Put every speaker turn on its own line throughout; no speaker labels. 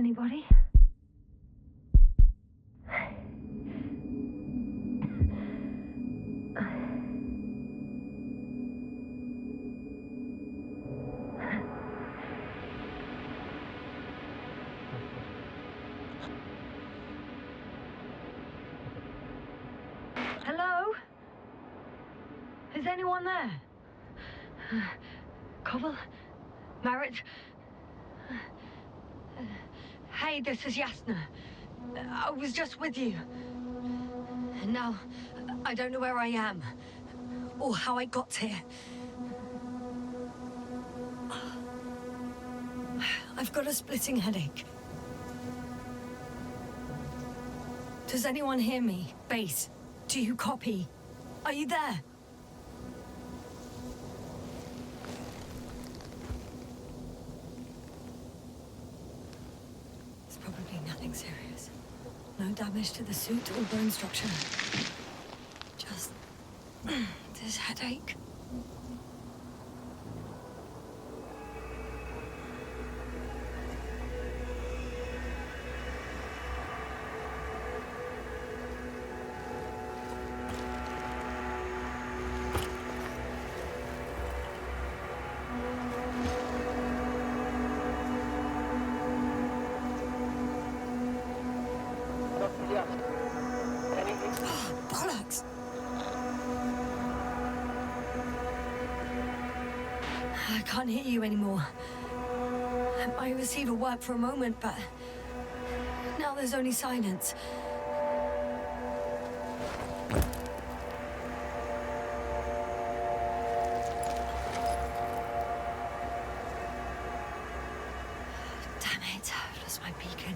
Anybody? Hello? Is anyone there? Koval? Marit? Hey, this is Yasna. I was just with you. And now, I don't know where I am. Or how I got here. I've got a splitting headache. Does anyone hear me? Base, do you copy? Are you there? It's probably nothing serious. No damage to the suit or bone structure. Just this headache. Bollocks! I can't hear you anymore. My receiver worked for a moment, but now there's only silence. Damn it, I've lost my beacon.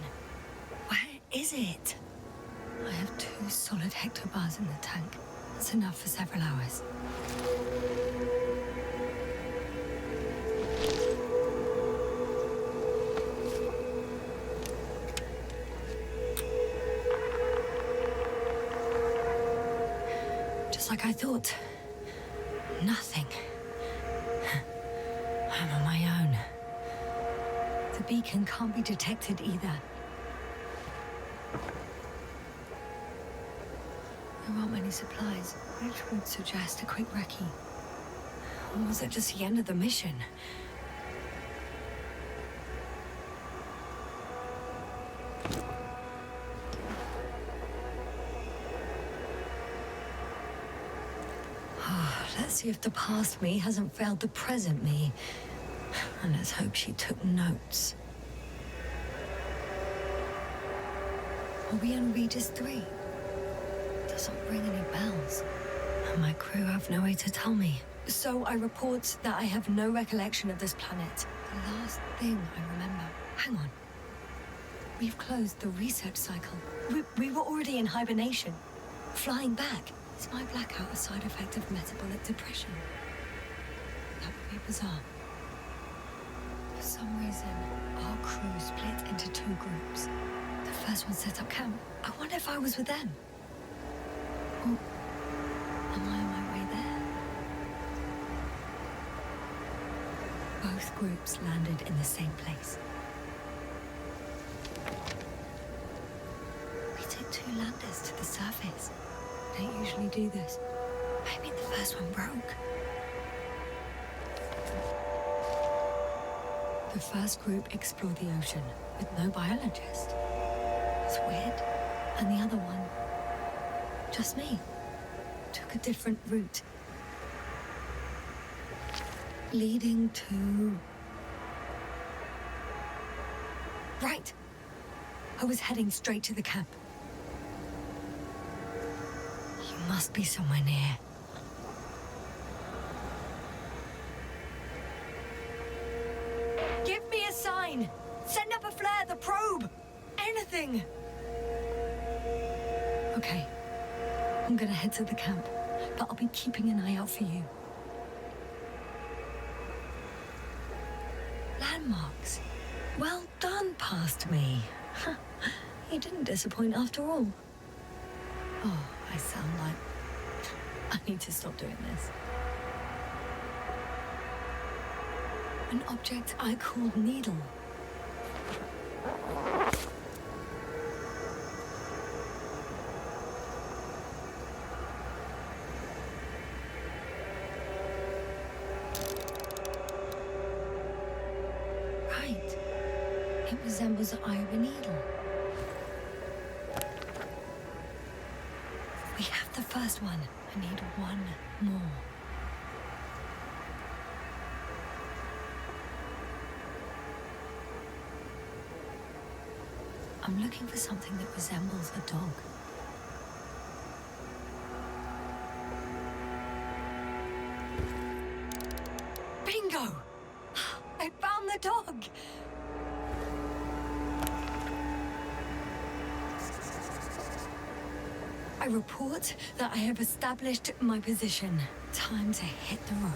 Where is it? I have 2 solid hectobars in the tank. That's enough for several hours. Just like I thought. Nothing. I'm on my own. The beacon can't be detected either. There aren't many supplies, which would suggest a quick recce. Or was it just the end of the mission? Let's see if the past me hasn't failed the present me. And let's hope she took notes. Are we on Regis III? Doesn't ring any bells. And my crew have no way to tell me. So I report that I have no recollection of this planet. The last thing I remember. Hang on. We've closed the research cycle. We were already in hibernation. Flying back. Is my blackout a side effect of metabolic depression? That would be bizarre. For some reason, our crew split into 2 groups. The first one set up camp. I wonder if I was with them. Or am I on my way there? Both groups landed in the same place. We took 2 landers to the surface. We don't usually do this. Maybe the first one broke. The first group explored the ocean with no biologist. It's weird. And the other one, just me, took a different route. Leading to... Right. I was heading straight to the camp. You must be somewhere near. Give me a sign! Send up a flare, the probe! Anything! Okay. I'm gonna head to the camp, but I'll be keeping an eye out for you. Landmarks. Well done, past me. You didn't disappoint after all. Oh, I sound like... I need to stop doing this. An object I called Needle. Right. It resembles the eye of a needle. We have the first one. I need one more. I'm looking for something that resembles a dog. Bingo! I found the dog! I report that I have established my position. Time to hit the road.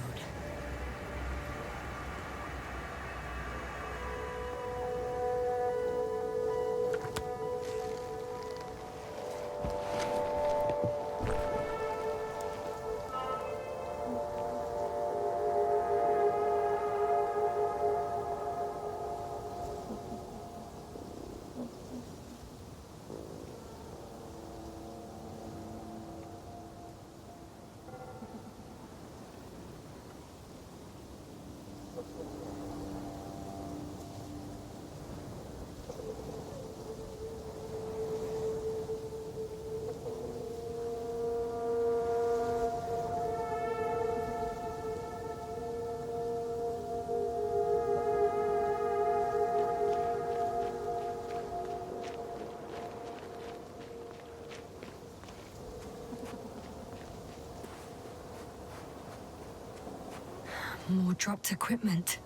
More dropped equipment.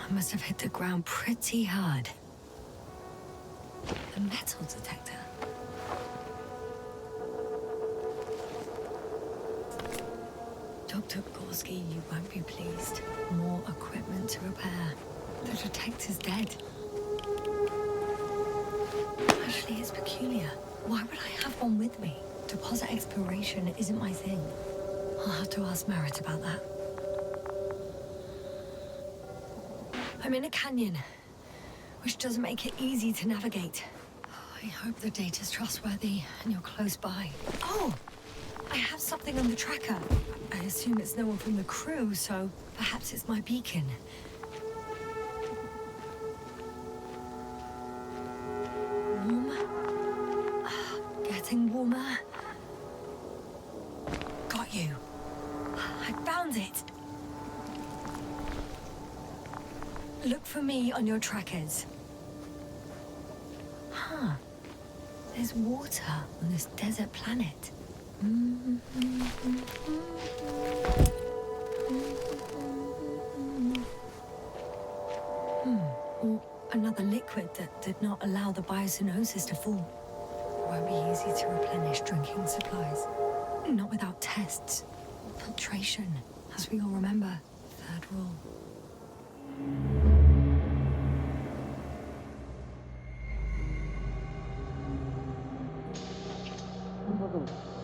I must have hit the ground pretty hard. A metal detector. Dr. Gorski, you won't be pleased. More equipment to repair. The detector's dead. Actually, it's peculiar. Why would I have one with me? Deposit exploration isn't my thing. I'll have to ask Merritt about that. I'm in a canyon, which doesn't make it easy to navigate. I hope the data's trustworthy and you're close by. Oh! I have something on the tracker. I assume it's no one from the crew, so perhaps it's my beacon. Warm. Getting warmer. Got you. I found it. Look for me on your trackers. Huh. There's water on this desert planet. Or another liquid that did not allow the biocenosis to fall. Won't be easy to replenish drinking supplies. Not without tests. Filtration, as we all remember. Third rule.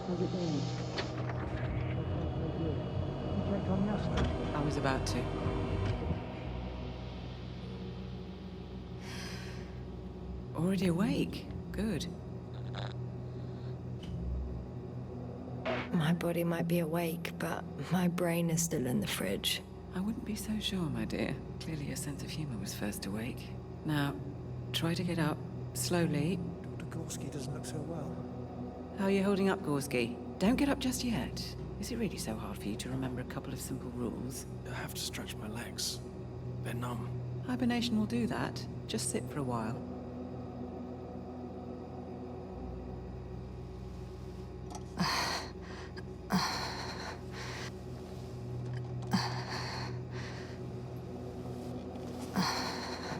How's it going? You checked on the astronaut?
I was about to. Already awake? Good.
My body might be awake, but my brain is still in the fridge.
I wouldn't be so sure, my dear. Clearly your sense of humor was first awake. Now, try to get up, slowly.
Dr. Gorski doesn't look so well.
How are you holding up, Gorski? Don't get up just yet. Is it really so hard for you to remember a couple of simple rules?
I have to stretch my legs. They're numb.
Hibernation will do that. Just sit for a while.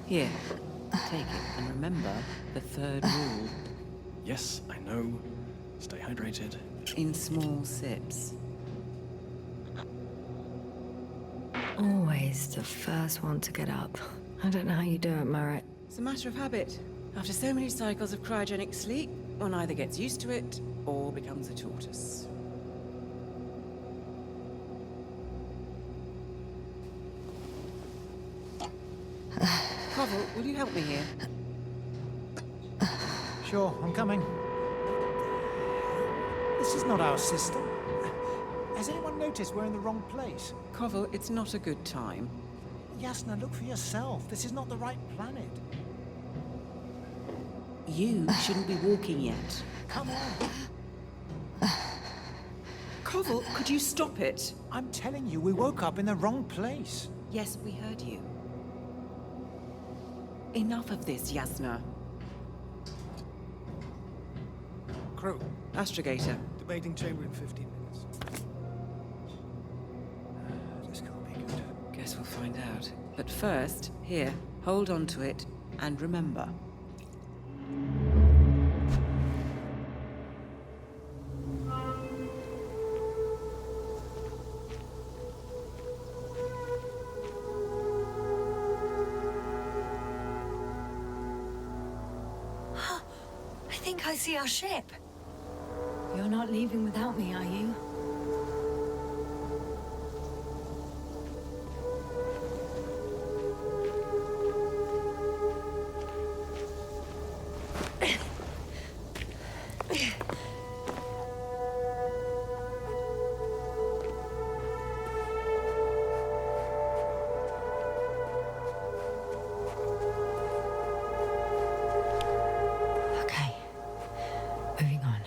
Here, take it, and remember the third rule.
Yes, I know. Stay hydrated.
In small sips.
Always the first one to get up. I don't know how you do it, Merritt.
It's a matter of habit. After so many cycles of cryogenic sleep, one either gets used to it or becomes a tortoise. Koval, will you help me here?
Sure, I'm coming. This is not our system. Has anyone noticed we're in the wrong place?
Koval, it's not a good time.
Yasna, look for yourself. This is not the right planet.
You shouldn't be walking yet.
Come on.
Koval, could you stop it?
I'm telling you, we woke up in the wrong place.
Yes, we heard you. Enough of this, Yasna.
Crew,
Astrogator.
debating chamber in 15 minutes. This can't be good.
Guess we'll find out. But first, here, hold on to it, and remember.
I think I see our ship. You're not leaving without me, are you? Okay. Moving on.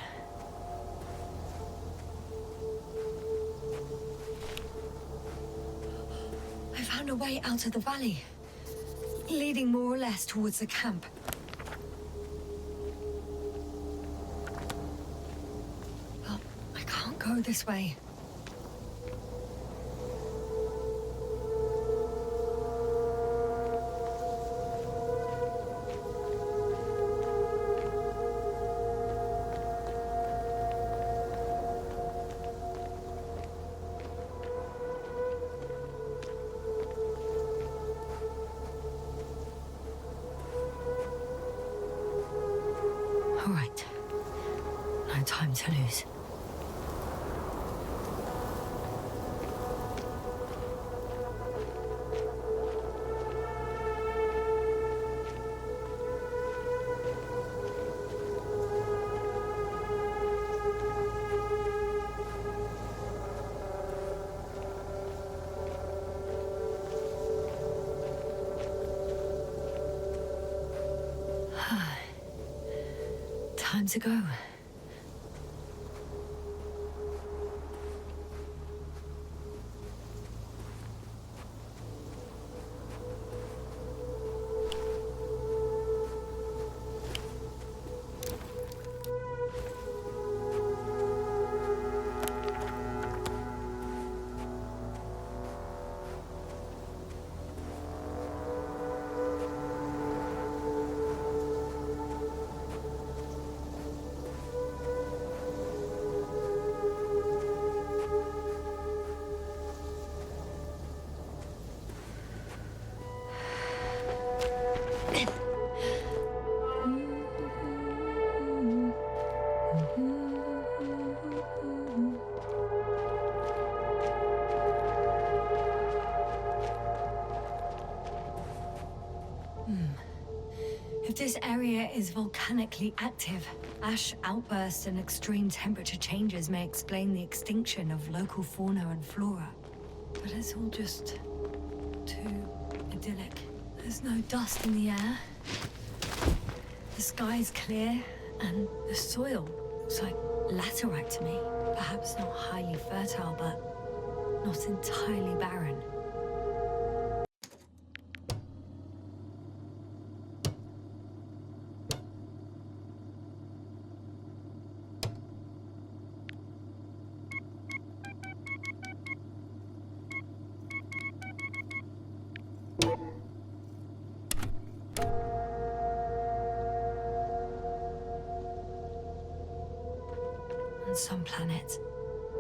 I found a way out of the valley, leading more or less towards the camp. But I can't go this way. All right. No time to lose. Time to go. If this area is volcanically active, ash outbursts and extreme temperature changes may explain the extinction of local fauna and flora. But it's all just too idyllic. There's no dust in the air. The sky's clear, and the soil looks like laterite to me. Perhaps not highly fertile, but not entirely barren. On some planets,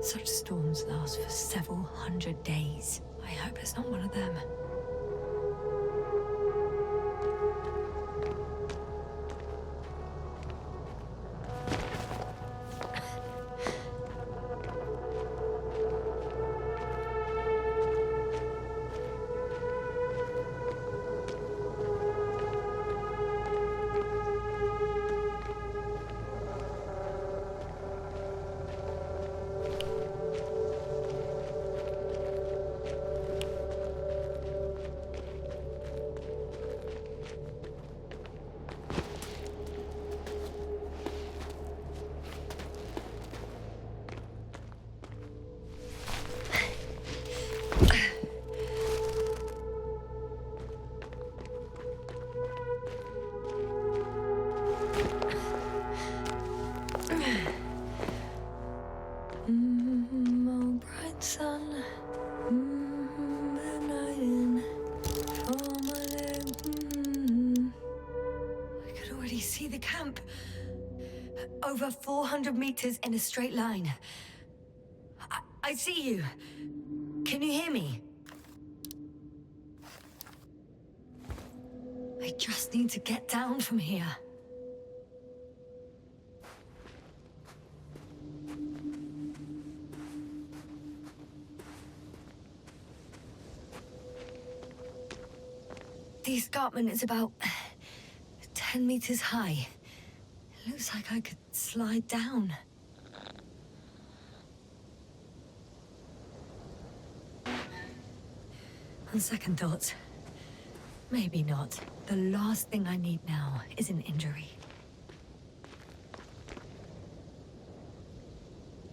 such storms last for several hundred days. I hope it's not one of them. I could already see the camp. Over 400 meters in a straight line. I see you. Can you hear me? I just need to get down from here. The escarpment is about 10 meters high. It looks like I could slide down. On second thoughts, maybe not. The last thing I need now is an injury.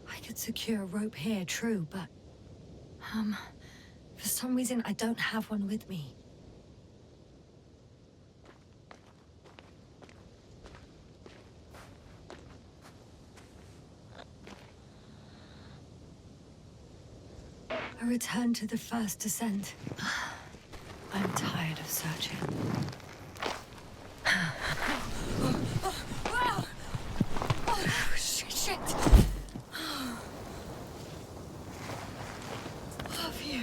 I could secure a rope here, true, but... for some reason I don't have one with me. I return to the first descent. I'm tired of searching. Shit! Oh, phew.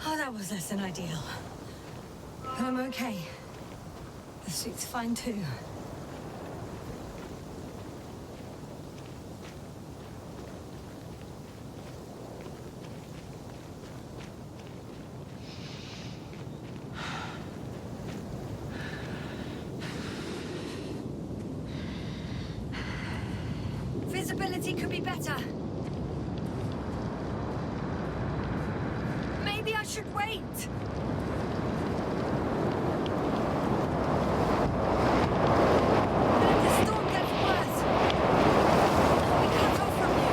Oh, that was less than ideal. But I'm okay. The suit's fine too. Visibility could be better. Maybe I should wait. But if the storm gets worse, I'll be cut off from you.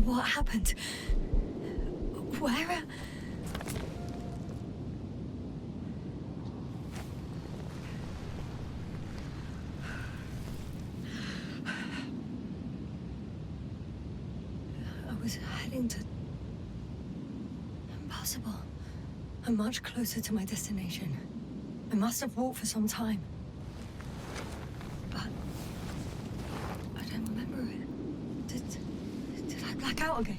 What happened? Where? I was heading to... Impossible. I'm much closer to my destination. I must have walked for some time. But... I don't remember it. Did I black out again?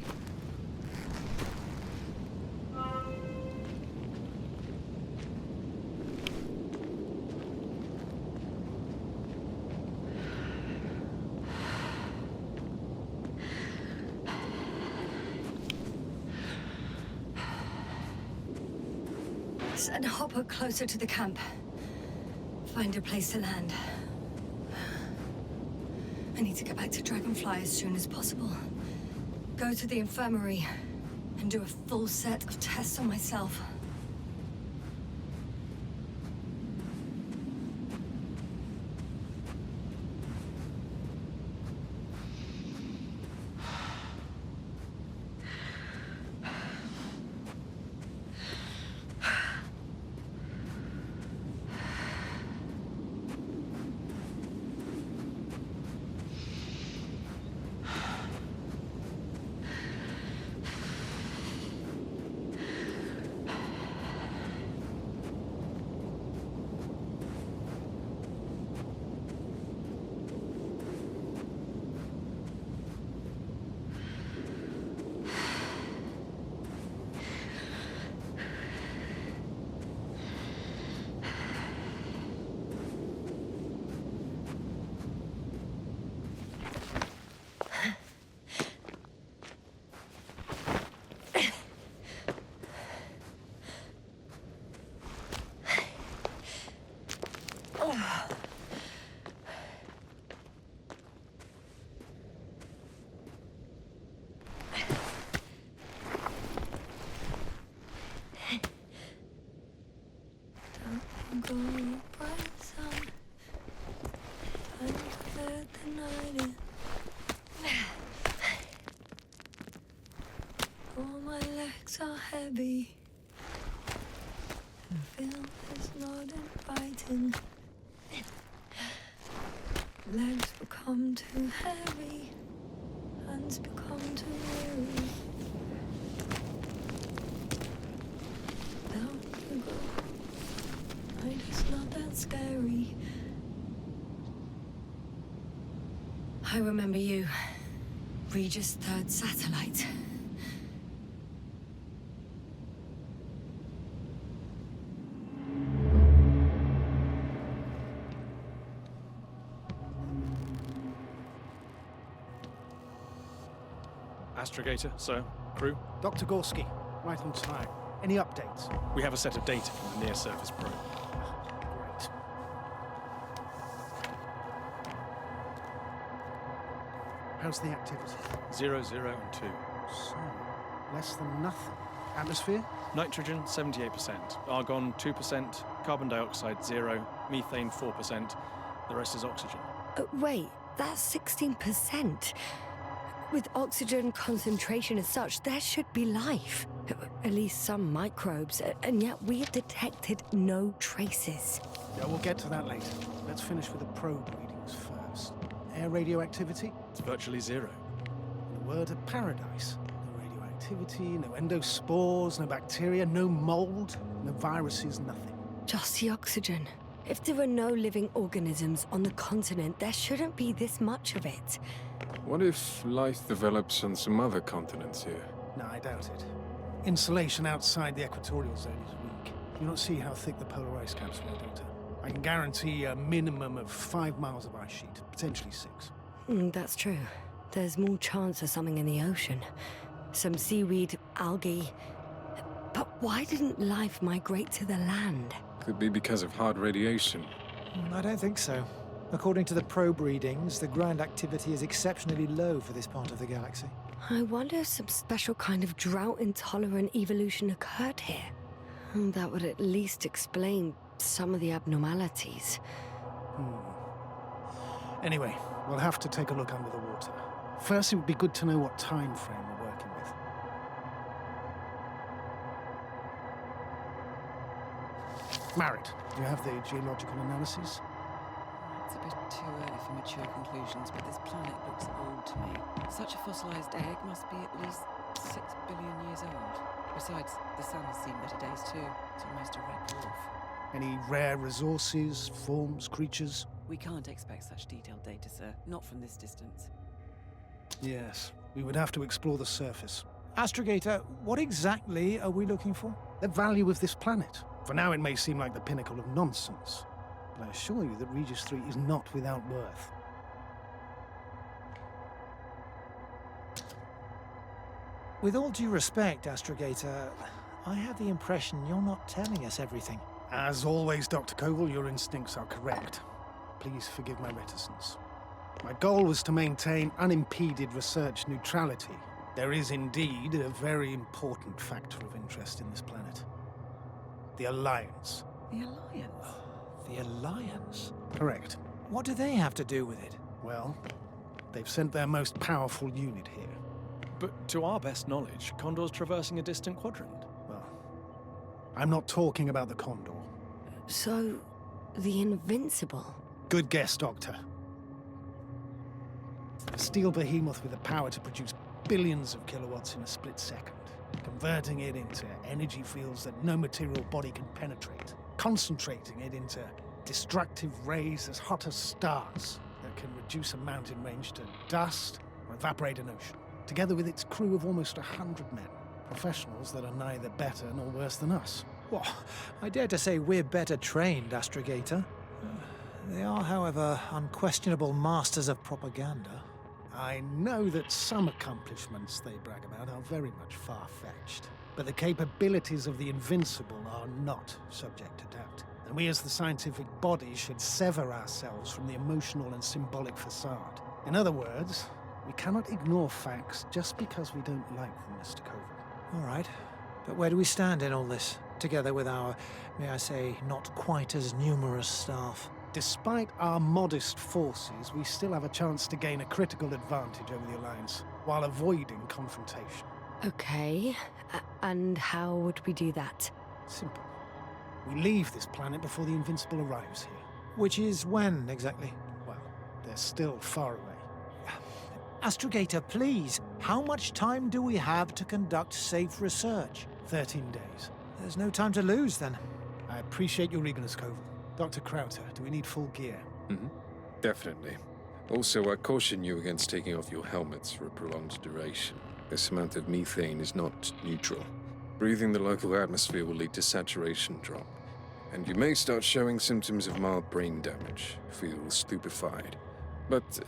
Send Hopper closer to the camp. Find a place to land. I need to get back to Dragonfly as soon as possible. Go to the infirmary and do a full set of tests on myself. my legs are heavy. The film is not inviting. Legs become too heavy. Hands become too weary. Down you go. Night is not that scary. I remember you. Regis III satellite.
Astrogator, sir. Crew.
Dr. Gorski, right on time. Any updates?
We have a set of data from the near-surface probe.
Great. How's the activity?
0, 0, and 2.
So, less than nothing. Atmosphere?
Nitrogen, 78%. Argon, 2%. Carbon dioxide, 0. Methane, 4%. The rest is oxygen.
Wait, that's 16%. With oxygen concentration as such, there should be life. At least some microbes, and yet we have detected no traces.
Yeah, we'll get to that later. Let's finish with the probe readings first. Air radioactivity?
It's virtually 0.
In a word, a paradise. No radioactivity, no endospores, no bacteria, no mold, no viruses, nothing.
Just the oxygen. If there are no living organisms on the continent, there shouldn't be this much of it.
What if life develops on some other continents here?
No, I doubt it. Insulation outside the equatorial zone is weak. You don't see how thick the polar ice caps were, Doctor. I can guarantee a minimum of 5 miles of ice sheet, potentially 6.
That's true. There's more chance of something in the ocean. Some seaweed, algae. But why didn't life migrate to the land?
Could be because of hard radiation.
I don't think so. According to the probe readings, the ground activity is exceptionally low for this part of the galaxy.
I wonder if some special kind of drought-intolerant evolution occurred here. That would at least explain some of the abnormalities.
Anyway, we'll have to take a look under the water. First, it would be good to know what time frame we're working with. Marit, do you have the geological analyses?
It's a bit too early for mature conclusions, but this planet looks old to me. Such a fossilized egg must be at least 6 billion years old. Besides, the sun has seen better days too. It's almost a red dwarf.
Any rare resources, forms, creatures?
We can't expect such detailed data, sir. Not from this distance.
Yes, we would have to explore the surface.
Astrogator, what exactly are we looking for?
The value of this planet. For now, it may seem like the pinnacle of nonsense, but I assure you that Regis III is not without worth.
With all due respect, Astrogator, I have the impression you're not telling us everything.
As always, Dr. Koval, your instincts are correct. Please forgive my reticence. My goal was to maintain unimpeded research neutrality. There is indeed a very important factor of interest in this planet. The Alliance.
The Alliance?
The Alliance?
Correct.
What do they have to do with it?
Well, they've sent their most powerful unit here.
But to our best knowledge, Condor's traversing a distant quadrant.
Well, I'm not talking about the Condor.
So, the Invincible?
Good guess, Doctor. A steel behemoth with the power to produce billions of kilowatts in a split second, converting it into energy fields that no material body can penetrate, concentrating it into destructive rays as hot as stars that can reduce a mountain range to dust or evaporate an ocean, together with its crew of almost 100 men, professionals that are neither better nor worse than us.
Well, I dare to say we're better trained, Astrogator. They are, however, unquestionable masters of propaganda.
I know that some accomplishments they brag about are very much far-fetched, but the capabilities of the Invincible are not subject to doubt. And we as the scientific body should sever ourselves from the emotional and symbolic facade. In other words, we cannot ignore facts just because we don't like them, Mr. Koval.
All right, but where do we stand in all this, together with our, may I say, not quite as numerous staff?
Despite our modest forces, we still have a chance to gain a critical advantage over the Alliance, while avoiding confrontation.
Okay, And how would we do that?
Simple. We leave this planet before the Invincible arrives here.
Which is when, exactly?
Well, they're still far away.
Astrogator, please, how much time do we have to conduct safe research?
13 days.
There's no time to lose, then.
I appreciate your eagerness, Koval. Dr. Krauter, do we need full gear?
Definitely. Also, I caution you against taking off your helmets for a prolonged duration. This amount of methane is not neutral. Breathing the local atmosphere will lead to saturation drop, and you may start showing symptoms of mild brain damage, feel stupefied. But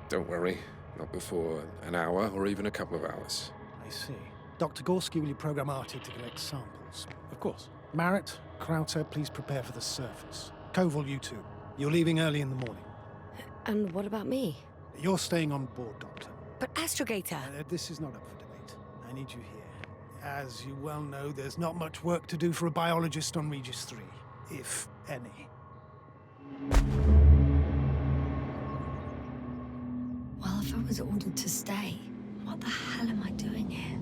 don't worry, not before an hour or even a couple of hours.
I see. Dr. Gorski, will you program Artie to collect samples?
Of course.
Marrett, Krauter, please prepare for the surface. Koval, you too. You're leaving early in the morning.
And what about me?
You're staying on board, Doctor.
But Astrogator...
This is not up for debate. I need you here. As you well know, there's not much work to do for a biologist on Regis III, if any.
Well, if I was ordered to stay, what the hell am I doing here?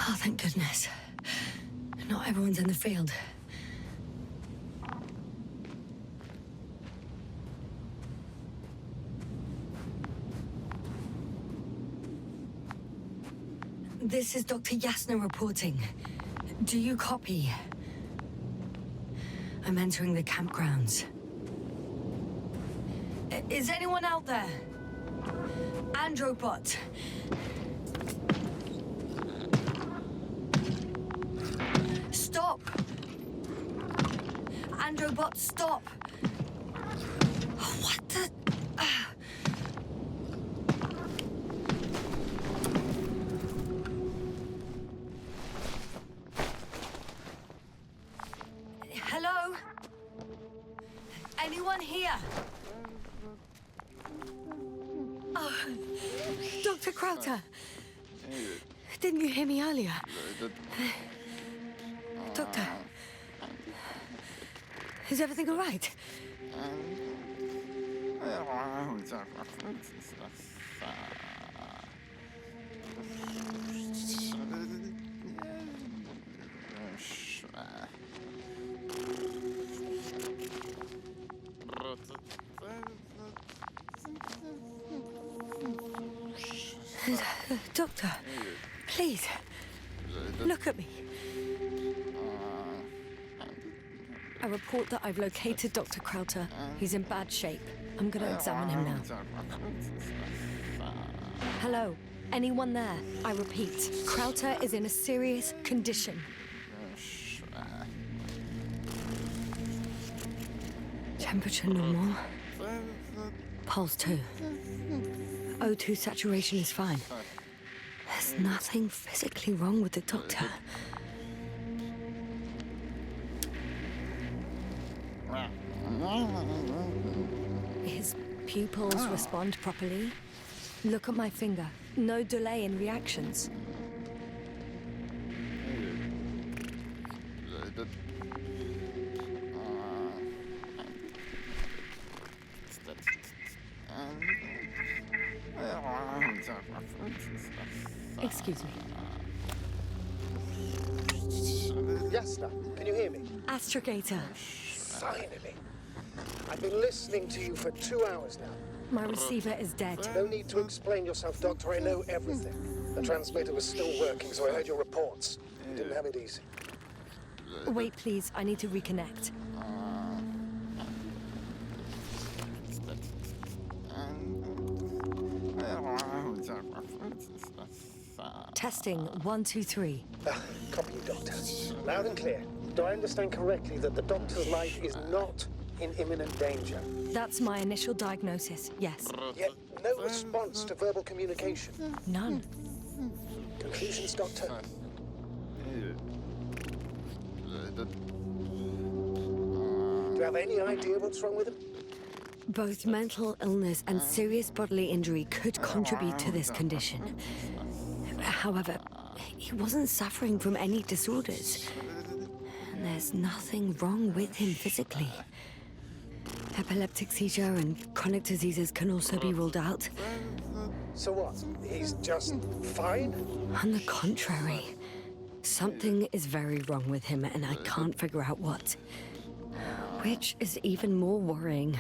Oh, thank goodness. Not everyone's in the field. This is Dr. Yasna reporting. Do you copy? I'm entering the campgrounds. Is anyone out there? Androbot. Stop! Androbot, stop! What the... Hello? Anyone here? Oh, Dr. Krauter. Didn't you hear me earlier? Doctor, is everything all right? Doctor, please, look at me. I report that I've located Dr. Krauter. He's in bad shape. I'm gonna examine him now. Hello? Anyone there? I repeat, Krauter is in a serious condition. Temperature normal. Pulse 2. O2 saturation is fine. There's nothing physically wrong with the doctor. His pupils respond properly. Look at my finger. No delay in reactions. Excuse me.
Yasna, can you hear me?
Astrogator.
Finally. I've been listening to you for 2 hours now.
My receiver is dead.
No need to explain yourself, Doctor. I know everything. The transmitter was still working, so I heard your reports. Didn't have it easy.
Wait, please. I need to reconnect. Testing 1, 2, 3.
Copy, Doctor. Loud and clear. Do I understand correctly that the Doctor's life is not in imminent danger?
That's my initial diagnosis, yes.
Yet no response to verbal communication.
None.
Conclusions, Doctor? Do you have any idea what's wrong with him?
Both mental illness and serious bodily injury could contribute to this condition. However, he wasn't suffering from any disorders. And there's nothing wrong with him physically. Epileptic seizure and chronic diseases can also be ruled out.
So what? He's just fine?
On the contrary, something is very wrong with him and I can't figure out what. Which is even more worrying.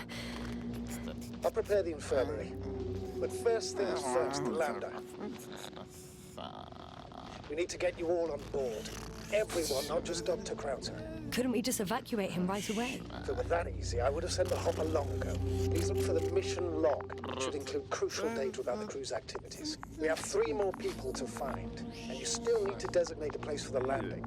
I'll prepare the infirmary. But first things first, the lander. We need to get you all on board. Everyone, not just Dr. Krauter.
Couldn't we just evacuate him right away?
If it were that easy, I would have sent the hopper long ago. Please look for the mission log. It should include crucial data about the crew's activities. We have 3 more people to find, and you still need to designate a place for the landing.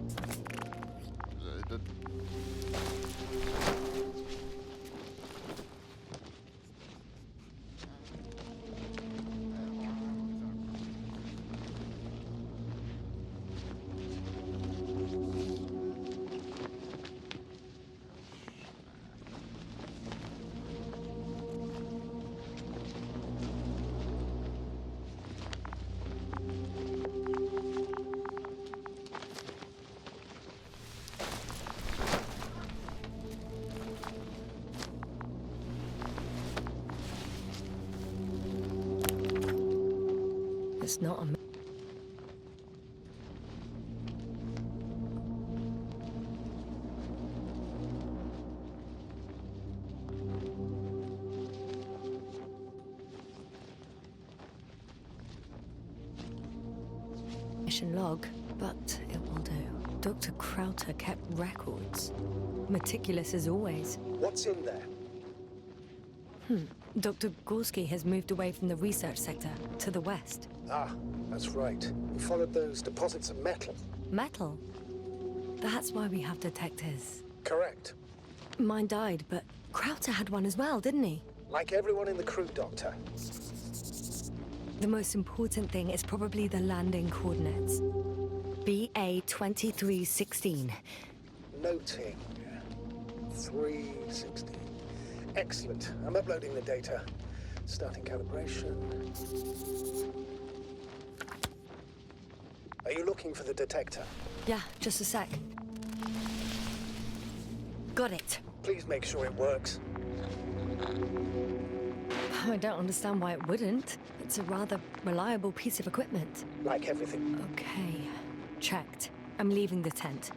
It's not a... mission log, but it will do. Dr. Krauter kept records. Meticulous as always.
What's in there?
Dr. Gorski has moved away from the research sector to the west.
Ah, that's right. We followed those deposits of metal.
Metal? That's why we have detectors.
Correct.
Mine died, but Krauter had one as well, didn't he?
Like everyone in the crew, Doctor.
The most important thing is probably the landing coordinates. BA 2316.
Noting. 316. Excellent. I'm uploading the data. Starting calibration. Are you looking for the detector?
Yeah, just a sec. Got it.
Please make sure it works.
I don't understand why it wouldn't. It's a rather reliable piece of equipment.
Like everything.
Okay, checked. I'm leaving the tent.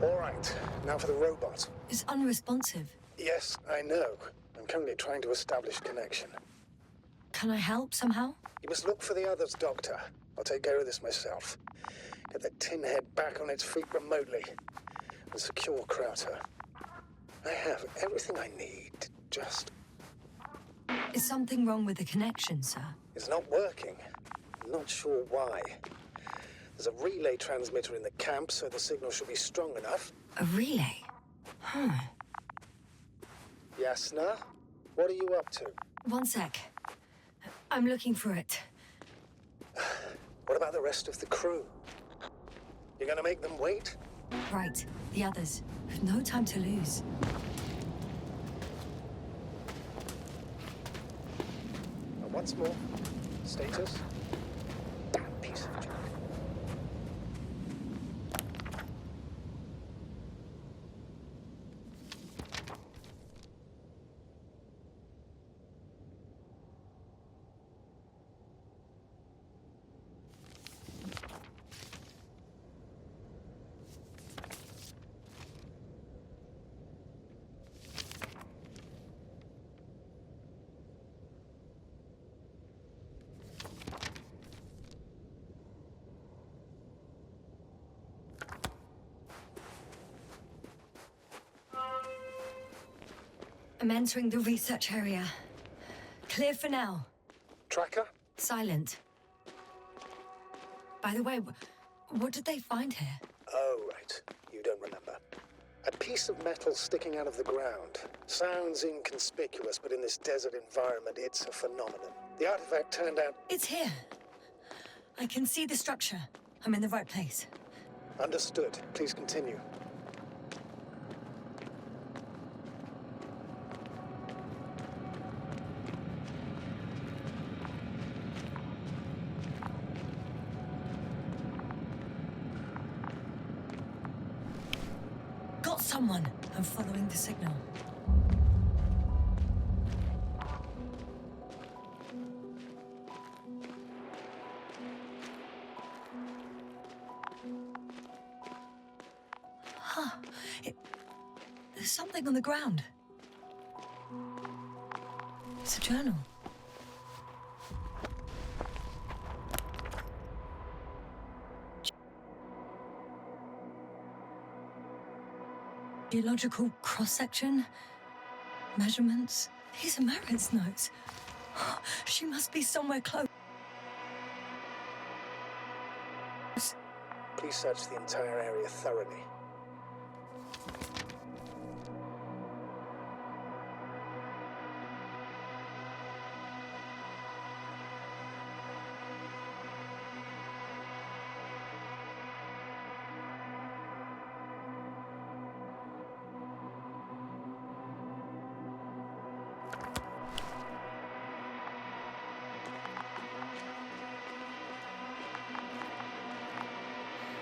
All right, now for the robot.
It's unresponsive.
Yes, I know. I'm currently trying to establish connection.
Can I help somehow?
You must look for the others, Doctor. I'll take care of this myself. Get the tin head back on its feet remotely. And secure Krauter. I have everything I need. Just...
Is something wrong with the connection, sir?
It's not working. I'm not sure why. There's a relay transmitter in the camp, so the signal should be strong enough.
A relay? Huh.
Yasna, what are you up to?
One sec. I'm looking for it.
What about the rest of the crew? You're gonna make them wait?
Right, the others. We've no time to lose.
And once more, status? Damn piece of junk.
I'm entering the research area. Clear for now.
Tracker?
Silent. By the way, what did they find here?
Oh, right. You don't remember. A piece of metal sticking out of the ground. Sounds inconspicuous, but in this desert environment, it's a phenomenon. The artifact turned out...
It's here. I can see the structure. I'm in the right place.
Understood. Please continue.
Got someone. I'm following the signal. There's something on the ground. It's a journal. Geological cross-section, measurements. These are Marit's notes. She must be somewhere close.
Please search the entire area thoroughly.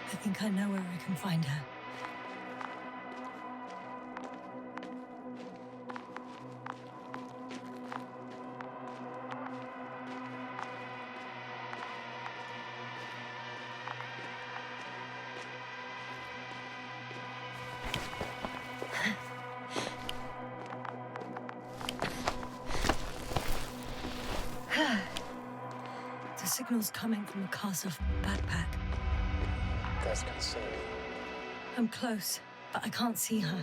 I think I know where I can find her. The signal's coming from a Kasov backpack.
That's concerning.
I'm close, but I can't see her.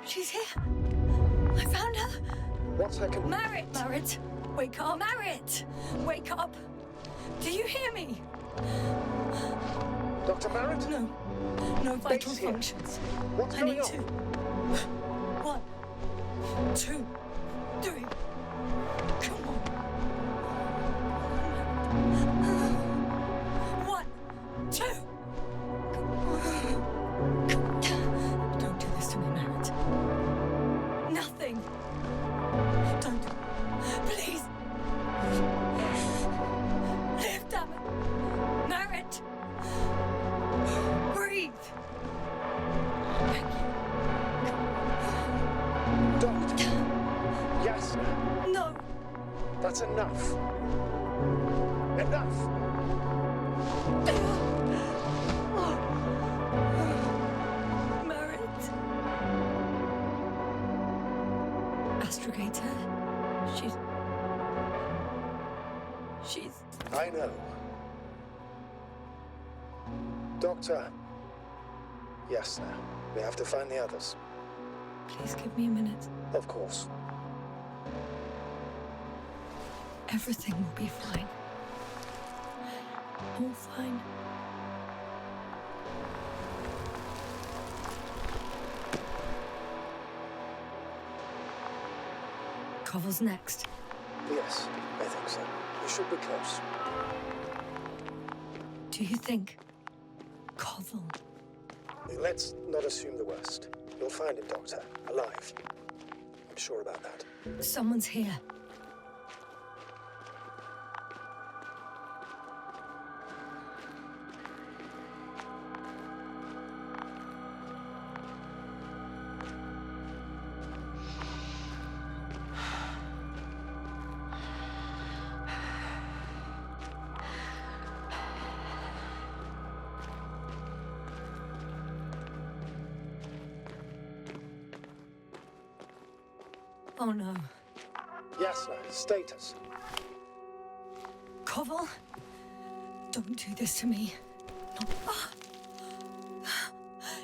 She's here. I found her.
What's her
Marit! Wake up! Marit! Wake up! Do you hear me?
Dr. Marit?
No vital
Base here.
functions.
What's
I
going
need
on?
to. 1, 2, 3. Come on. 1, 2. Don't do this to me, Marit. Nothing. Don't. Please. Live, damn it. Marit. Breathe. Thank you.
Doctor. Yes.
No.
That's enough. Enough.
Marit. Astrogator. She's...
I know. Doctor. Yes, sir. We have to find the others.
Please give me a minute.
Of course.
Everything will be fine. All fine. Koval's next.
Yes, I think so. We should be close.
Do you think Koval?
Let's not assume the worst. You'll find him, Doctor. Alive. I'm sure about that.
Someone's here. Oh no.
Yes, sir. Status.
Koval? Don't do this to me. No. Ah.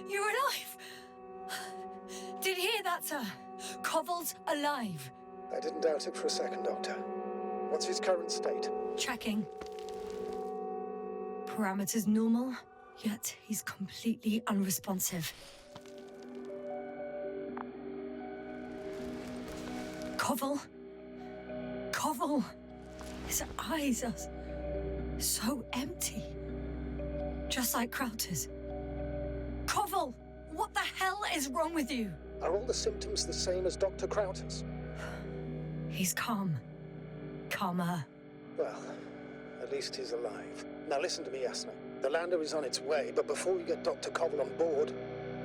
You're alive! Did you hear that, sir? Koval's alive.
I didn't doubt it for a second, Doctor. What's his current state?
Checking. Parameters normal, yet he's completely unresponsive. Koval? Koval! His eyes are so empty. Just like Krauter's. Koval! What the hell is wrong with you?
Are all the symptoms the same as Dr. Krauter's?
He's calm. Calmer.
Well, at least he's alive. Now listen to me, Yasna. The lander is on its way, but before we get Dr. Koval on board,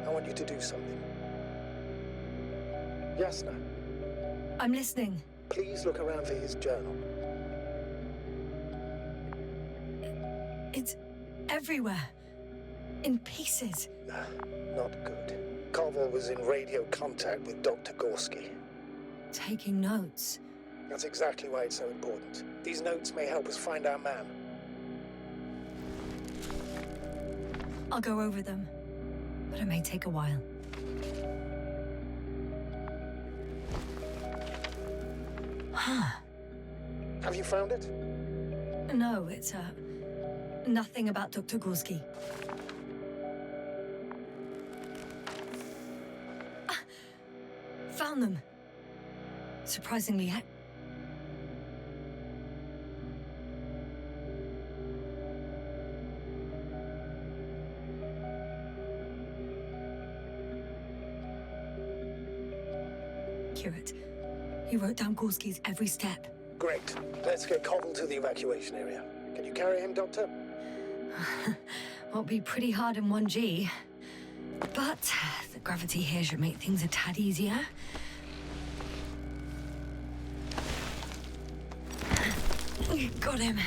I want you to do something. Yasna,
I'm listening.
please look around for his journal.
It's everywhere. In pieces.
Not good. Koval was in radio contact with Dr. Gorski.
Taking notes.
That's exactly why it's so important. These notes may help us find our man.
I'll go over them, but it may take a while. Huh.
Have you found it?
No, it's, nothing about Dr. Gorski. Found them. Surprisingly, accurate. He wrote down Gorski's every step.
Great. Let's get Koval to the evacuation area. Can you carry him, Doctor?
Won't be pretty hard in 1G. But the gravity here should make things a tad easier. Got him.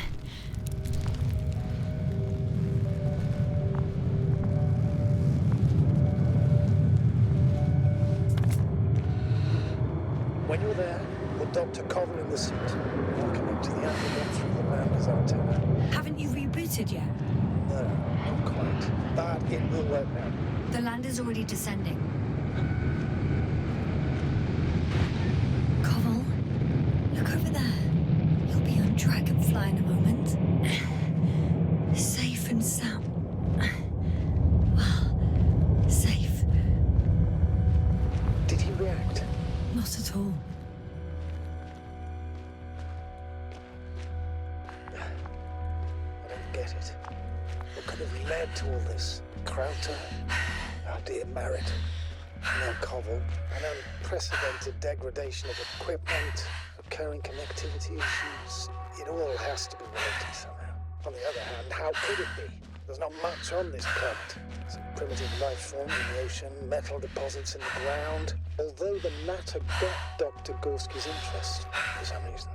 When you're there, put Dr. Koval in the seat. I'll connect to the ambulance through the lander's antenna.
Haven't you rebooted yet?
No, not quite. But it will work now.
The lander's already descending. Koval, look over there. You'll be on Dragonfly in a moment. Safe and sound. Well, safe.
Did he react?
Not at all.
I don't get it. What could have led to all this? Krauter, our dear Merritt, now Koval, an unprecedented degradation of equipment, recurring connectivity issues. It all has to be related somehow. On the other hand, how could it be? There's not much on this planet. Some primitive life form in the ocean, metal deposits in the ground. Although the latter got Dr. Gorski's interest for some reason.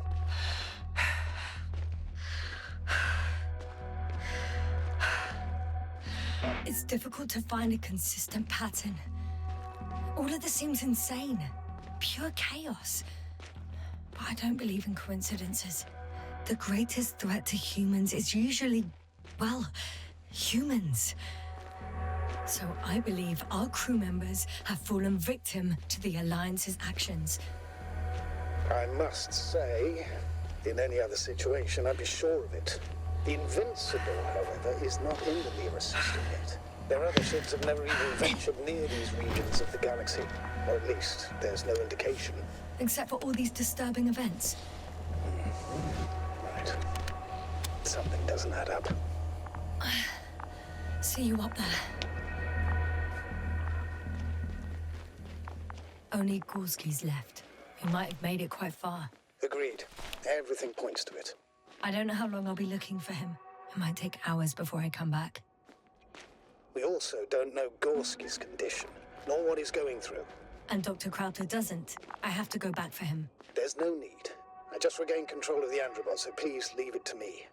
It's difficult to find a consistent pattern. All of this seems insane. Pure chaos. But I don't believe in coincidences. The greatest threat to humans is usually, well, humans. So I believe our crew members have fallen victim to the Alliance's actions.
I must say, in any other situation, I'd be sure of it. The Invincible, however, is not in the Lyra system yet. Their other ships have never even ventured near these regions of the galaxy. Or at least, there's no indication.
Except for all these disturbing events.
Right. Something doesn't add up.
See you up there. Only Gorski's left. We might have made it quite far.
Agreed. Everything points to it.
I don't know how long I'll be looking for him. It might take hours before I come back.
We also don't know Gorski's condition, nor what he's going through.
And Dr. Krauter doesn't. I have to go back for him.
There's no need. I just regained control of the Androbot, so please leave it to me.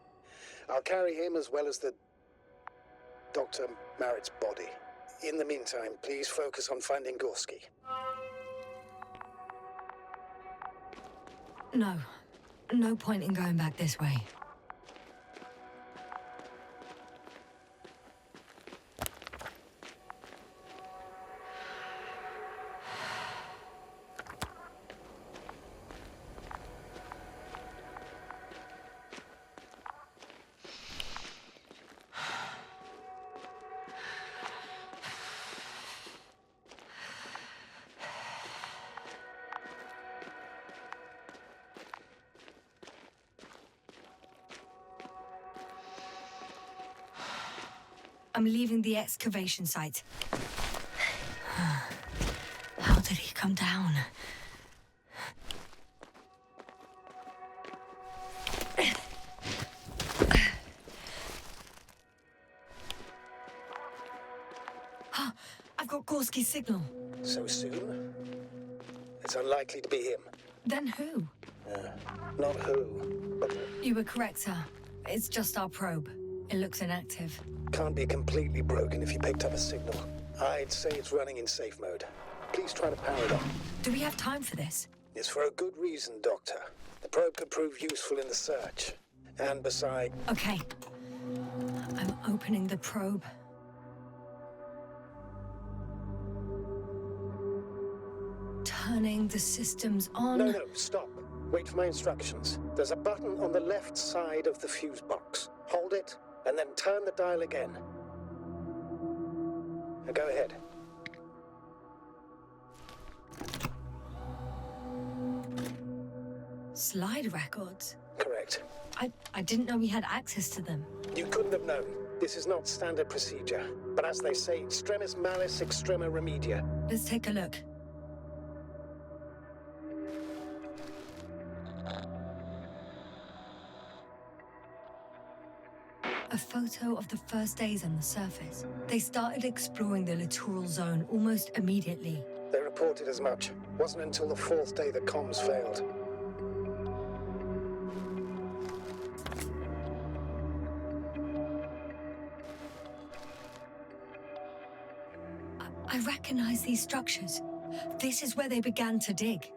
I'll carry him as well as the Dr. Merritt's body. In the meantime, please focus on finding Gorski.
No. No point in going back this way. I'm leaving the excavation site. How did he come down? I've got Gorski's signal.
So soon? It's unlikely to be him.
Then who?
Not who, but
You were correct, sir. It's just our probe. It looks inactive.
can't be completely broken if you picked up a signal. I'd say it's running in safe mode. Please try to power it on.
Do we have time for this?
It's for a good reason, Doctor. The probe could prove useful in the search. And besides,
Okay. I'm opening the probe. Turning the systems on.
No, stop. Wait for my instructions. There's a button on the left side of the fuse box. Hold it, and then turn the dial again. Now go ahead.
Slide records?
Correct.
I didn't know we had access to them.
You couldn't have known. This is not standard procedure. But as they say, extremis malis extrema remedia.
Let's take a look. A photo of the first days on the surface. They started exploring the littoral zone almost immediately.
They reported as much. Wasn't until the fourth day that comms failed.
I recognize these structures. This is where they began to dig.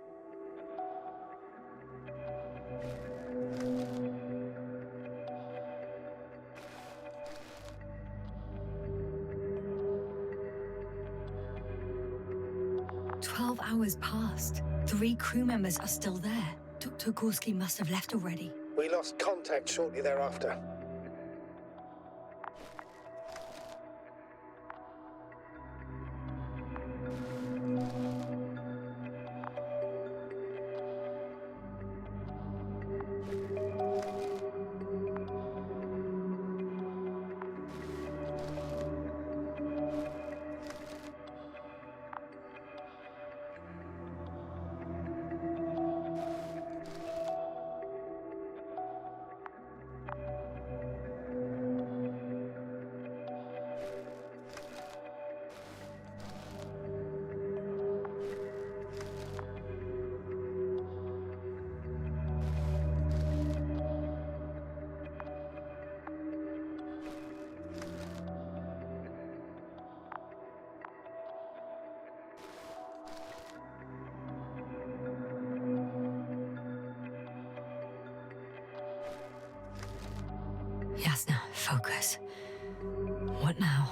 Hours passed. 3 crew members are still there. Dr. Gorski must have left already.
We lost contact shortly thereafter.
Yasna, focus. What now?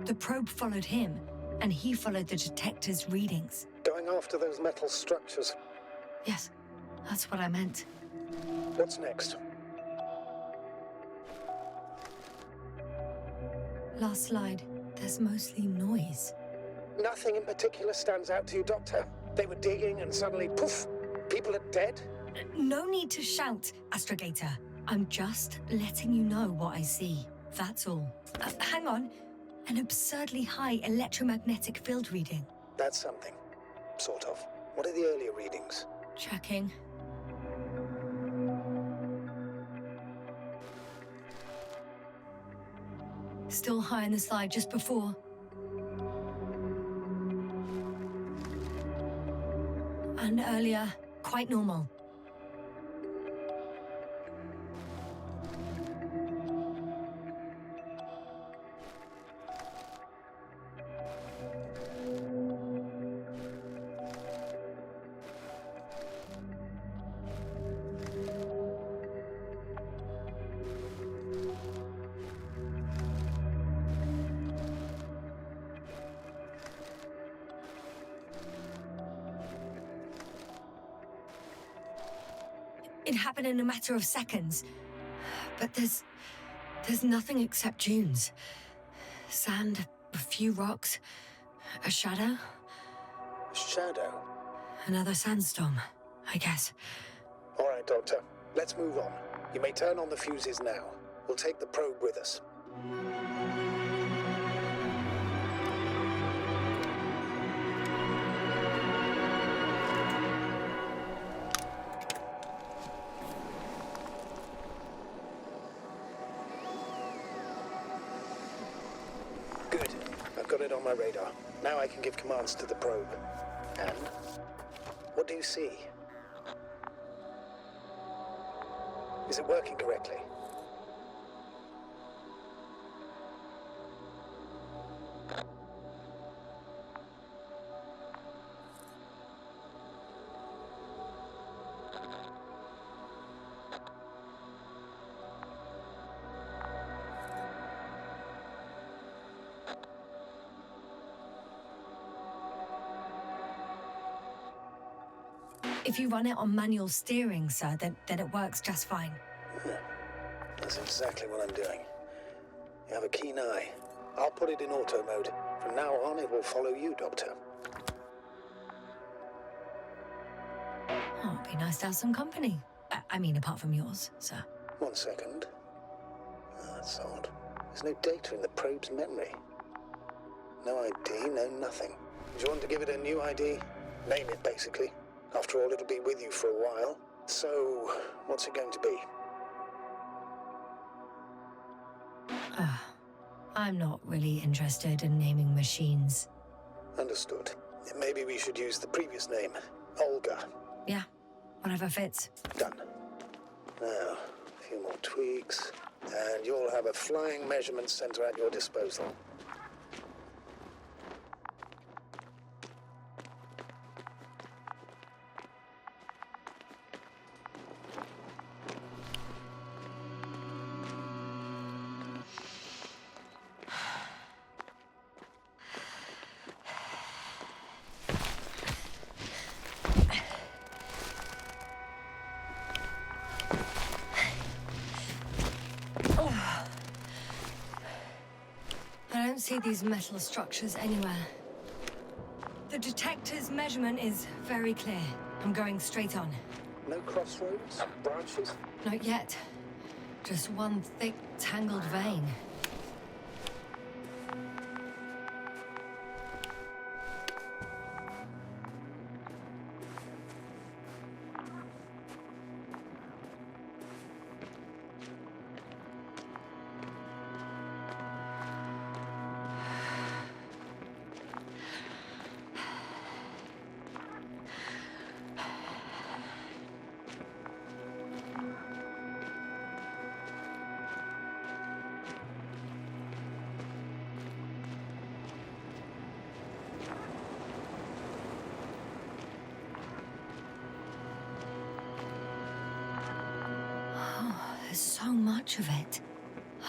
The probe followed him, and he followed the detector's readings.
Going after those metal structures.
Yes, that's what I meant.
What's next?
Last slide. There's mostly noise.
Nothing in particular stands out to you, Doctor. They were digging and suddenly, poof, people are dead?
No need to shout, Astrogator. I'm just letting you know what I see. That's all. Hang on. An absurdly high electromagnetic field reading.
That's something. Sort of. What are the earlier readings?
Checking. Still high in the slide just before. And earlier, quite normal. It happened in a matter of seconds. But there's nothing except dunes. Sand, a few rocks, a shadow.
Shadow?
Another sandstorm, I guess.
All right, Doctor. Let's move on. You may turn on the fuses now. We'll take the probe with us. got it on my radar. Now I can give commands to the probe. And? What do you see? Is it working correctly?
If you run it on manual steering, sir, then it works just fine.
That's exactly what I'm doing. You have a keen eye. I'll put it in auto mode. From now on, it will follow you, Doctor.
Oh, it'd be nice to have some company. I mean, apart from yours, sir.
1 second. Oh, that's odd. There's no data in the probe's memory. No ID, no nothing. Do you want to give it a new ID? Name it, basically. After all, it'll be with you for a while. So, what's it going to be?
I'm not really interested in naming machines.
Understood. Maybe we should use the previous name. Olga.
Yeah, whatever fits.
Done. Now, a few more tweaks, and you'll have a flying measurement center at your disposal.
I don't see these metal structures anywhere. The detector's measurement is very clear. I'm going straight on.
No crossroads? Branches?
Not yet. Just one thick, tangled vein. There's so much of it.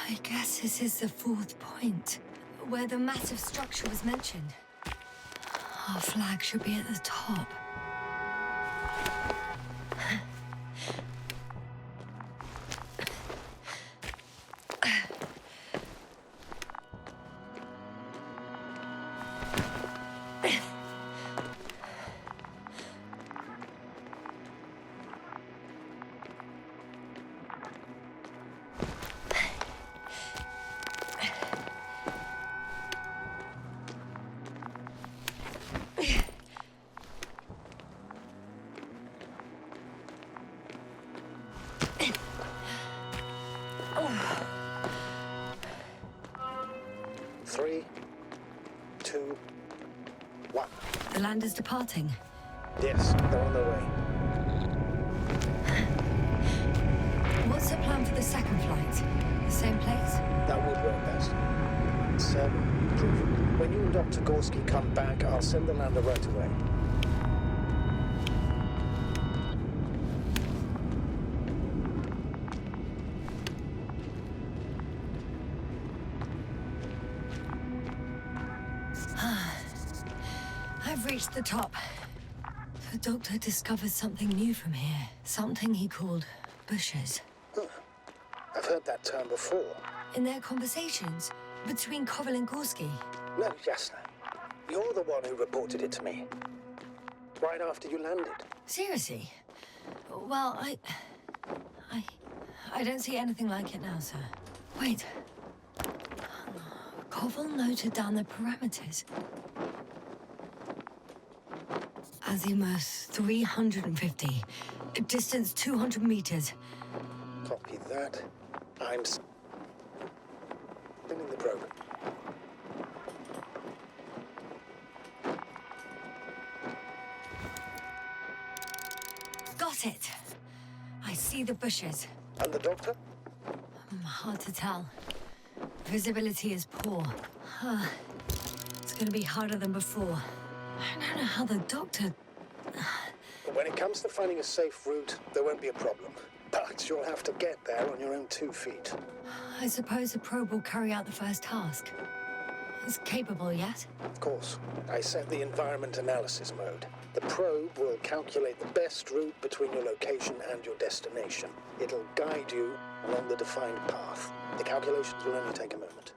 I guess this is the 4th point, where the massive structure was mentioned. Our flag should be at the top.
Three, two, one.
The land is departing.
Yes, they're on their way.
What's the plan for the second flight? The same place?
That would work best. So, when you and Dr. Gorski come back, I'll send the lander right away.
I've reached the top. The doctor discovered something new from here. Something he called bushes.
Huh. I've heard that term before.
In their conversations between Koval and Gorski.
No, Jasna. You're the one who reported it to me. Right after you landed.
Seriously? Well, I don't see anything like it now, sir. Wait. Koval noted down the parameters. Azimuth 350. Distance 200 meters.
Copy that. I'm spinning the probe.
That's it. I see the bushes.
And the doctor?
Hard to tell. Visibility is poor. It's gonna be harder than before. I don't know how the doctor...
But when it comes to finding a safe route, there won't be a problem. But you'll have to get there on your own 2 feet.
I suppose the probe will carry out the first task. It's capable yet?
Of course. I set the environment analysis mode. The probe will calculate the best route between your location and your destination. It'll guide you along the defined path. The calculations will only take a moment.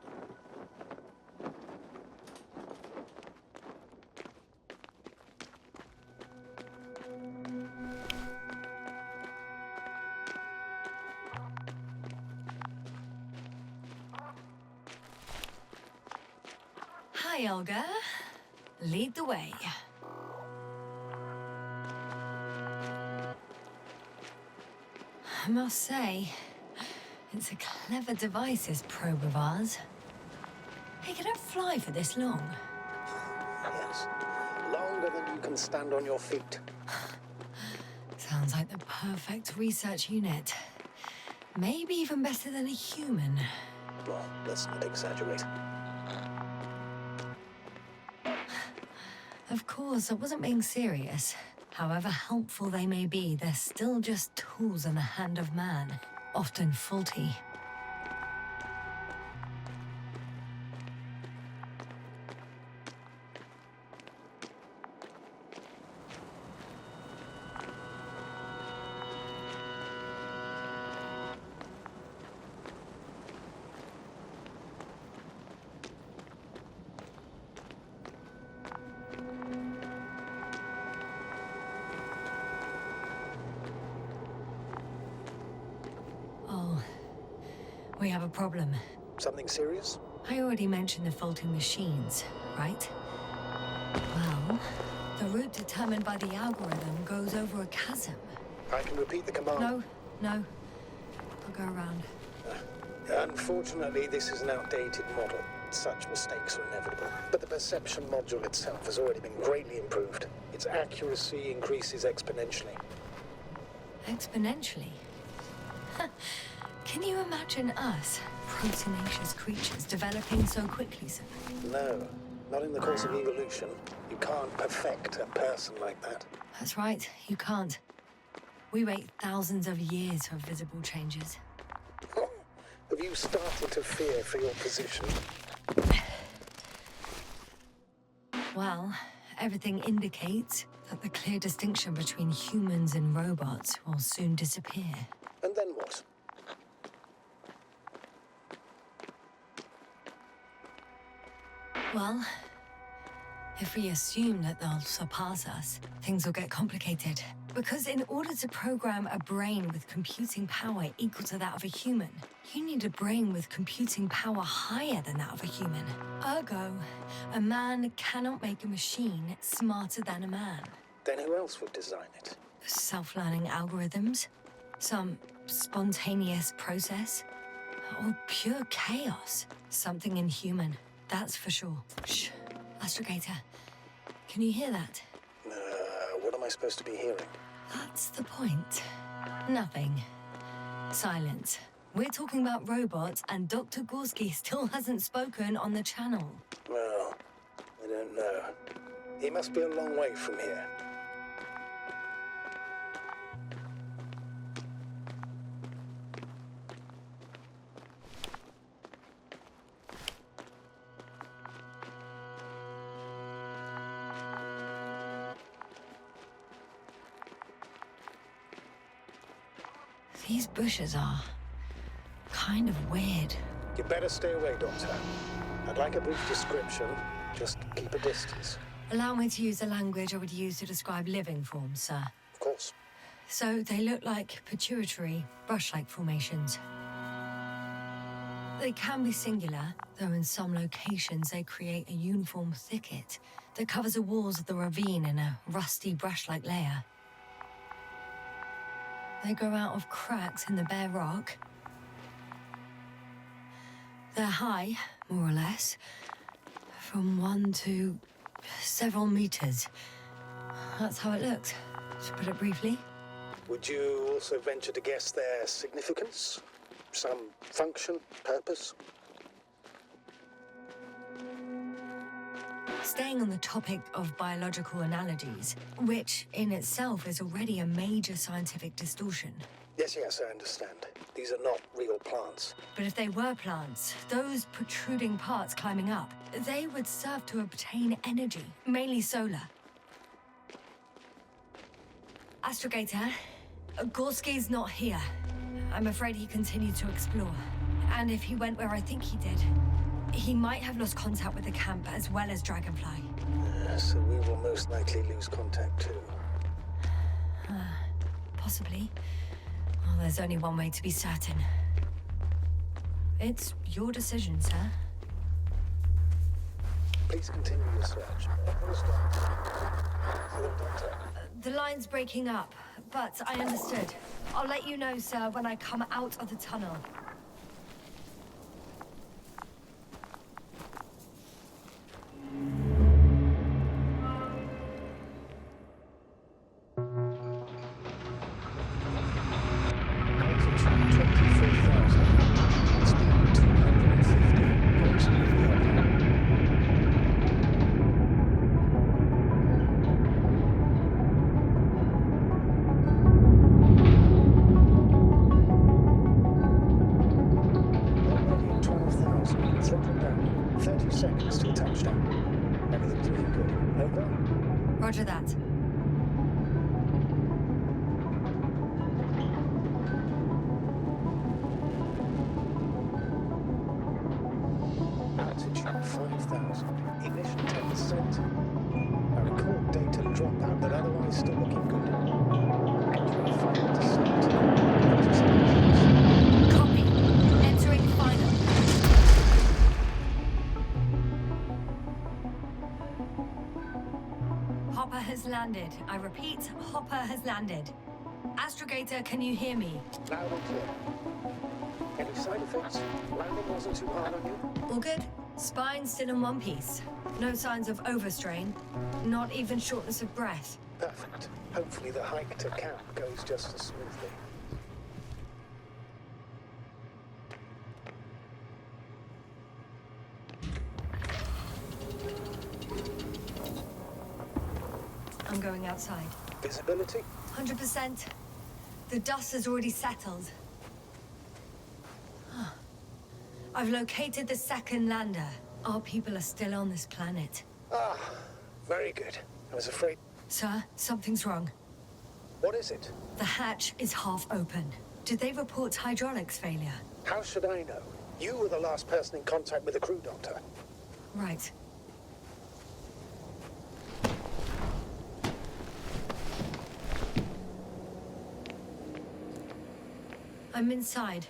Hi, Olga. Lead the way. I must say, it's a clever device, this probe of ours. Hey, can it fly for this long?
Yes. Longer than you can stand on your feet.
Sounds like the perfect research unit. Maybe even better than a human.
Well, let's not exaggerate.
Of course, I wasn't being serious. However helpful they may be, they're still just tools in the hand of man, often faulty. We have a problem.
Something serious?
I already mentioned the faulty machines, right? Well, the route determined by the algorithm goes over a chasm.
I can repeat the command.
No. I'll go around.
Unfortunately, this is an outdated model. Such mistakes are inevitable. But the perception module itself has already been greatly improved. Its accuracy increases exponentially.
Exponentially? Can you imagine us, proteinaceous creatures, developing so quickly, sir?
No, not in the course of evolution. You can't perfect a person like that.
That's right, you can't. We wait thousands of years for visible changes.
Have you started to fear for your position?
Well, everything indicates that the clear distinction between humans and robots will soon disappear.
And then what?
Well, if we assume that they'll surpass us, things will get complicated. Because in order to program a brain with computing power equal to that of a human, you need a brain with computing power higher than that of a human. Ergo, a man cannot make a machine smarter than a man.
Then who else would design it?
Self-learning algorithms? Some spontaneous process? Or pure chaos? Something inhuman. That's for sure. Shh. Astrogator. Can you hear that?
What am I supposed to be hearing?
That's the point. Nothing. Silence. We're talking about robots, and Dr. Gorski still hasn't spoken on the channel.
Well, I don't know. He must be a long way from here.
These bushes are kind of weird.
You better stay away, Doctor. I'd like a brief description. Just keep a distance.
Allow me to use the language I would use to describe living forms, sir.
Of course.
So they look like pituitary, brush-like formations. They can be singular, though in some locations they create a uniform thicket that covers the walls of the ravine in a rusty brush-like layer. They grow out of cracks in the bare rock. They're high, more or less, from 1 to several meters. That's how it looks, to put it briefly.
Would you also venture to guess their significance? Some function, purpose?
Staying on the topic of biological analogies, which in itself is already a major scientific distortion.
Yes, I understand. These are not real plants.
But if they were plants, those protruding parts climbing up, they would serve to obtain energy, mainly solar. Astrogator, Gorski's not here. I'm afraid he continued to explore. And if he went where I think he did, he might have lost contact with the camp as well as Dragonfly.
So we will most likely lose contact too.
Possibly. Well, there's only one way to be certain. It's your decision, sir.
Please continue your search.
The line's breaking up, but I understood. I'll let you know, sir, when I come out of the tunnel. Roger that.
Altitude 5,000. Ignition 10%. I record data dropout, but otherwise still looking good. Entering final descent.
Copy. Entering final. Hopper has landed. I repeat, Hopper has landed. Astrogator, can you hear me?
Loud and clear. Any side effects? Landing wasn't too hard on you?
All good. Spine still in one piece. No signs of overstrain. Not even shortness of breath.
Perfect. Hopefully the hike to camp goes just as smoothly.
I'm going outside.
Visibility?
100%. The dust has already settled. I've located the second lander. Our people are still on this planet.
Ah, very good. I was afraid...
Sir, something's wrong.
What is it?
The hatch is half open. Did they report hydraulics failure?
How should I know? You were the last person in contact with the crew doctor.
Right. I'm inside.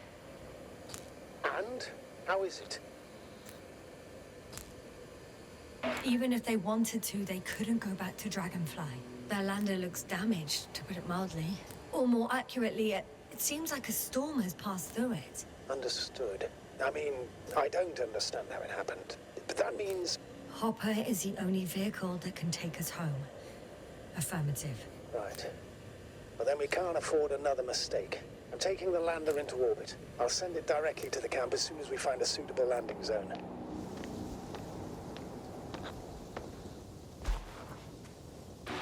And? How is it?
Even if they wanted to, they couldn't go back to Dragonfly. Their lander looks damaged, to put it mildly. Or more accurately, it seems like a storm has passed through it.
Understood. I mean, I don't understand how it happened. But that means...
Hopper is the only vehicle that can take us home. Affirmative.
Right. Well, then we can't afford another mistake. I'm taking the lander into orbit. I'll send it directly to the camp as soon as we find a suitable landing zone.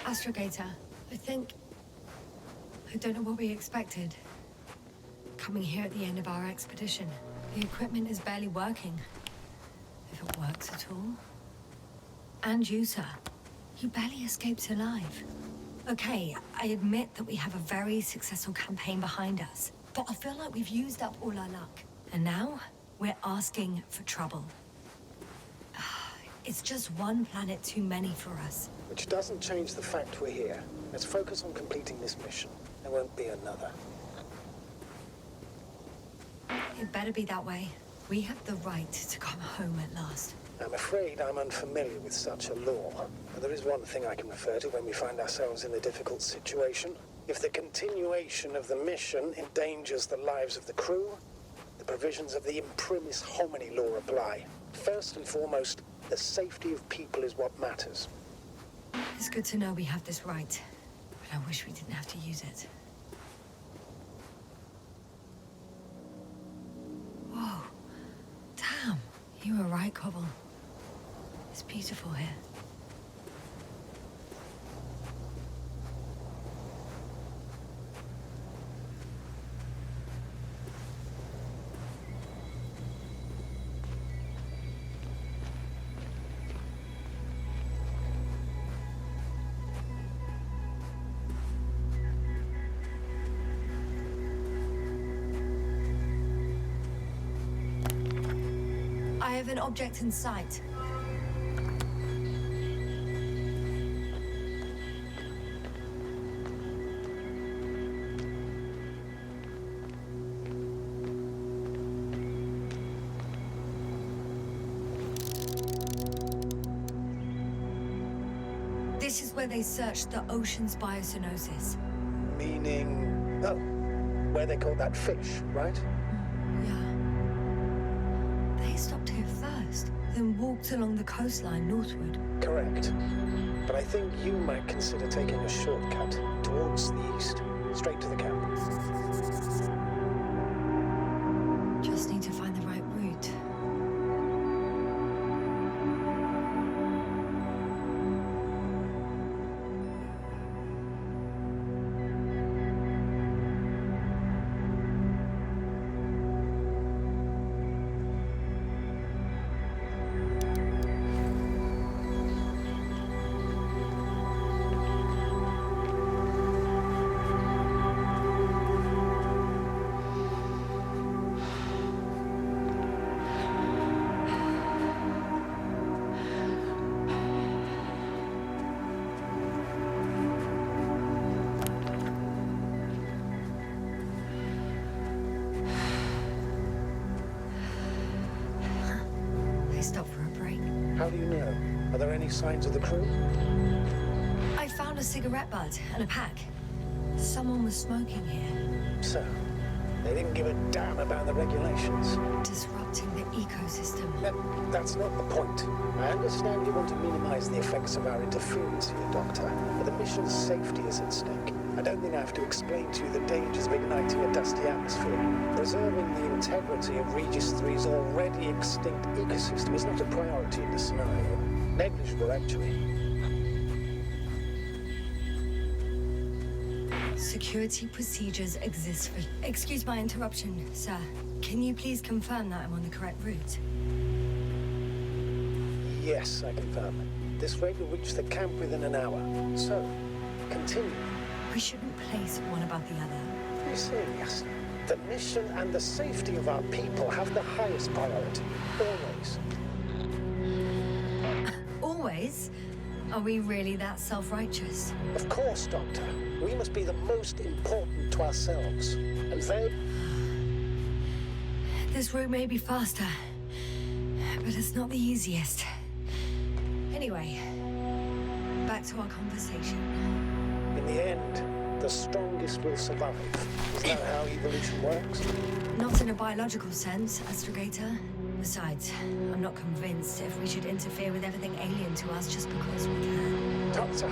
Astrogator, I don't know what we expected. Coming here at the end of our expedition. The equipment is barely working. If it works at all. And you, sir. You barely escaped alive. Okay, I admit that we have a very successful campaign behind us. But I feel like we've used up all our luck. And now, we're asking for trouble. It's just one planet too many for us.
Which doesn't change the fact we're here. Let's focus on completing this mission. There won't be another.
It better be that way. We have the right to come home at last.
I'm afraid I'm unfamiliar with such a law. But there is one thing I can refer to when we find ourselves in a difficult situation. If the continuation of the mission endangers the lives of the crew, the provisions of the imprimis homini law apply. First and foremost, the safety of people is what matters.
It's good to know we have this right. But I wish we didn't have to use it. You were right, Cobble. It's beautiful here. I have an object in sight. This is where they searched the ocean's biocenosis.
Meaning... oh, where they caught that fish, right?
Yeah. They stopped here first, then walked along the coastline northward.
Correct. But I think you might consider taking a shortcut towards the east, straight to the camp.
Just need to find the right route. Stop for a break.
How do you know? Are there any signs of the crew?
I found a cigarette butt and a pack. Someone was smoking here,
So, they didn't give a damn about the regulations.
disrupting the ecosystem.
That's not the point. I understand you want to minimize the effects of our interference here, Doctor, but the mission's safety is at stake. I don't think I have to explain to you the dangers of igniting a dusty atmosphere. Preserving the integrity of Regis III's already extinct ecosystem is not a priority in this scenario. Negligible, actually.
Security procedures exist for... Excuse my interruption, sir. Can you please confirm that I'm on the correct route?
Yes, I confirm. This rate will reach the camp within an hour. So, continue.
We shouldn't place one above the other.
You say yes. The mission and the safety of our people have the highest priority. Always.
Always? Are we really that self-righteous?
Of course, Doctor. We must be the most important to ourselves. And they...
This route may be faster, but it's not the easiest. Anyway, back to our conversation.
In the end, the strongest will survive. Is that how evolution works?
Not in a biological sense, Astrogator. Besides, I'm not convinced if we should interfere with everything alien to us just because we can.
Doctor,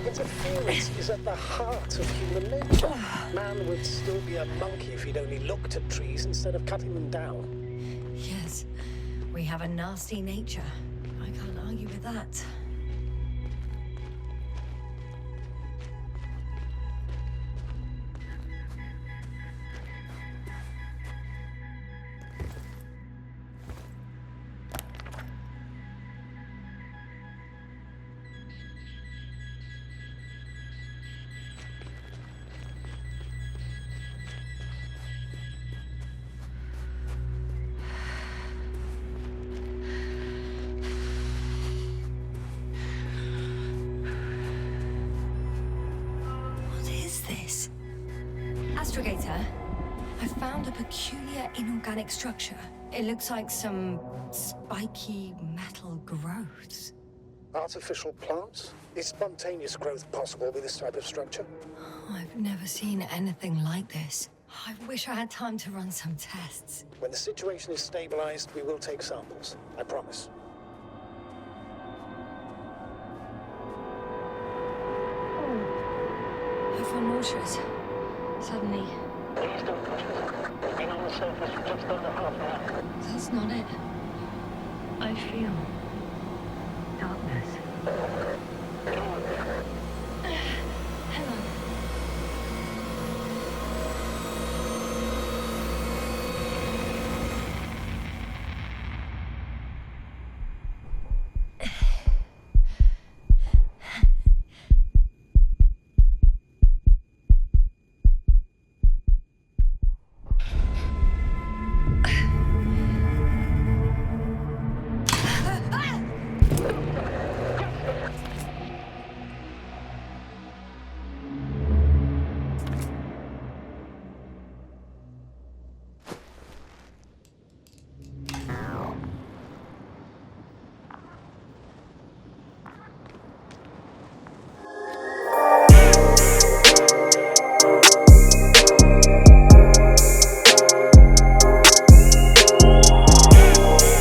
interference is at the heart of human nature. Man would still be a monkey if he'd only looked at trees instead of cutting them down.
Yes, we have a nasty nature. I can't argue with that. Astrogator, I found a peculiar inorganic structure. It looks like some spiky metal growths.
Artificial plants? Is spontaneous growth possible with this type of structure?
I've never seen anything like this. I wish I had time to run some tests.
When the situation is stabilized, we will take samples. I promise.
I feel nauseous. Suddenly.
Please don't push it. Been on the surface for just under half an hour.
That's not it. I feel